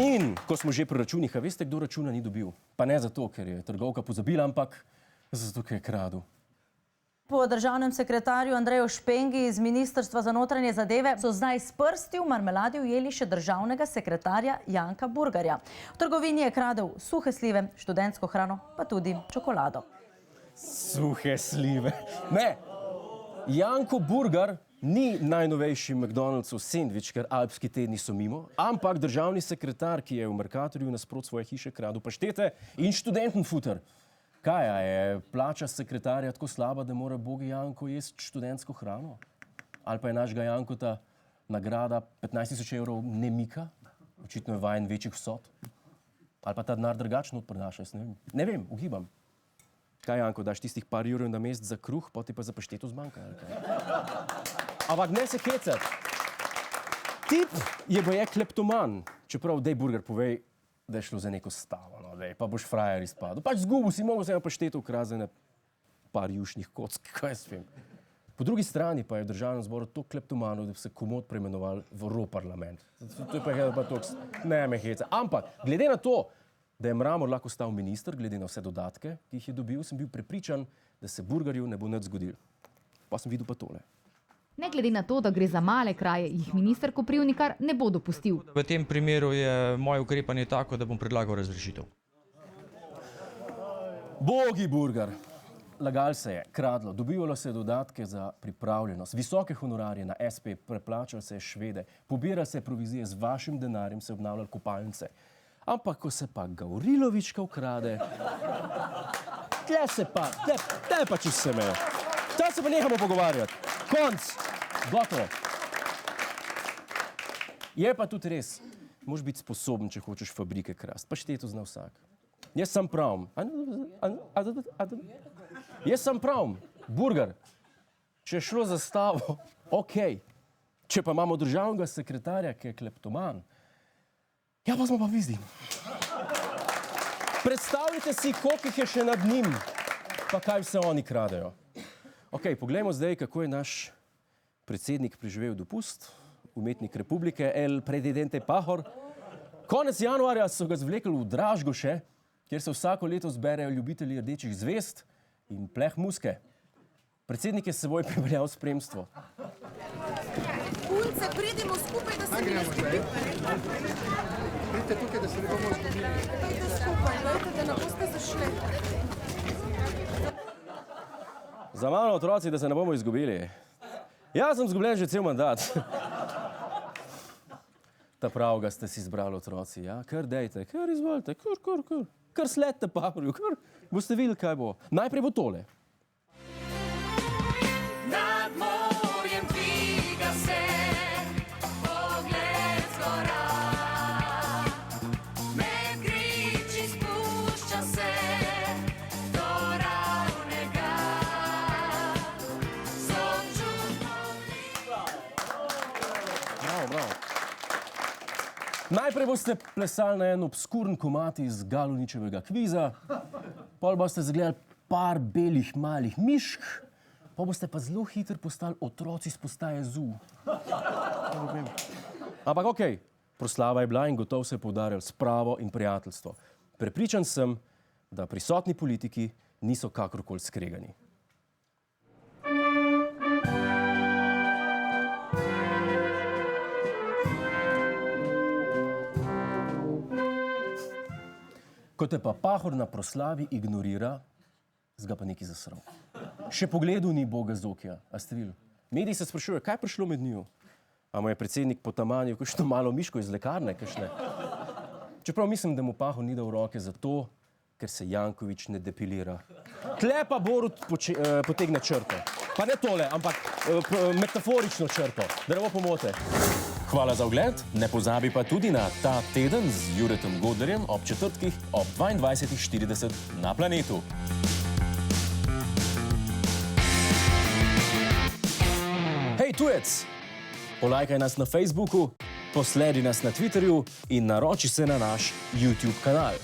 In ko smo že pri računih, a veste, kdo računa ni dobil? Pa ne zato, ker je trgovka pozabila, ampak zato, ker je kradel. Po državnem sekretarju Andreju Špengi iz Ministrstva za notranje zadeve so zdaj s prsti v marmeladi ujeli še državnega sekretarja Janka Burgarja. V trgovini je kradel suhe slive, študentsko hrano, pa tudi čokolado. Suhe slive. Ne, Janko Burgar ni najnovejši McDonald'sov sendvič, ker alpski tedni so mimo, ampak državni sekretar, ki je v Mercatorju nasprot svoje hiše kradel paštete in študentenfuter. Kaj je plača sekretarja tako slaba, da mora bogi Janko jesti študentsko hrano? Ali pa je našega Jankota nagrada 15.000 evrov ne mika? Očitno je vajen večjih vsot. Ali pa ta denar drugačno odprenaša, jaz ne vem. Ne vem, ugibam. Kaj, Janko, daš tistih par jurjev na mesec za kruh, poti pa za pašteto zmanjka? Ampak ne se hecati. Tip je boje kleptoman, čeprav dej Burgar povej, da je šlo za neko stavo, no, dej, pa boš frajer izpadel. Pač zgubil si, mogel se eno pašteto ukrazene par jušnih kock, kaj jaz vem. Po drugi strani pa je v državnem zboru to kleptomanov, da bi se komod preimenoval v roparlament. To je pa toks, ne me heca. Ampak, glede na to, da je Mramor lahko stal minister, glede na vse dodatke, ki jih je dobil, sem bil prepričan, da se Burgarju ne bo nič zgodil. Pa sem videl pa tole. Ne glede na to, da gre za male kraje, jih minister Koprivnikar ne bo dopustil. V tem primeru je moje ukrepanje tako, da bom predlagal razrešitev. Bogi Burgar. Lagal se je, kradlo, dobivalo se je dodatke za pripravljenost, visoke honorarje na SP, preplačal se je Švede, pobiral se je provizije, z vašim denarjem se je obnavljal kopalnice. Ampak, ko se pa Gavrilovička ukrade, tle se pa, tle pa čisto se meje. Tle se pa nehamo pogovarjati. Konc! Gotovo. Je pa tudi res, moraš biti sposoben, če hočeš fabrike krasti. Pašteto zna vsak. Jaz sem pravim. Jaz sem pravim. Burgar, če je šlo za stavo, okej. Če pa imamo državnega sekretarja, ki je kleptoman, ja, pa smo pa vizdi. Predstavljajte si, koliko jih je še nad njim, pa kaj vse oni kradejo. Okej, poglejmo zdaj, kako je naš predsednik preživel dopust, umetnik republike, el presidente Pahor. Konec januarja so ga zvlekli v Dražgoše, kjer se vsako leto zberejo ljubitelji rdečih zvezd in pleh muske. Predsednik je s seboj pripeljal spremstvo. Punce, pridimo skupaj, da se mi ne zgubi. Pridite tukaj, da se ne bomo zgubili. Pridite skupaj, dajte, da ne boste zašli. Za malo otroci, da se ne bomo izgubili. Jaz sem zgubljen že cel mandat. Ta pravga ste si izbrali otroci, ja? Kar dejte, kar izvolite, kar. Kar sledite Pahorju, kar boste videli, kaj bo. Najprej bo tole. Nad morjem dviga se pogled zgora, med griči spušča se do ravnega, sočutno Bravo. Najprej boste plesali na en obskuren komad iz Galuničevega kviza, pol boste zagledali par belih malih mišk, pa boste pa zelo hitro postali otroci s postaje ZU. Ampak okej, proslava je bila in gotovo se je poudarjal spravo in prijateljstvo. Prepričan sem, da prisotni politiki niso kakorkoli skregani. Ko te pa Pahor na proslavi ignorira, zga pa nekaj zasral. Še pogledu ni boga Zokija, a ste videli? Mediji se sprašujejo, kaj je prišlo med njiju? A mu je predsednik potamanil kakšno malo miško iz lekarne, kakšne? Čeprav mislim, da mu Pahor ni dal roke zato, ker se Janković ne depilira. Tle pa Borut potegne črto. Pa ne tole, ampak metaforično črto, da ne bo pomote. Hvala za ogled, ne pozabi pa tudi na Ta teden z Juretom Godlerjem ob četrtkih ob 22.40 na Planetu. Hej, tujec! Polajkaj nas na Facebooku, posledi nas na Twitterju in naroči se na naš YouTube kanal.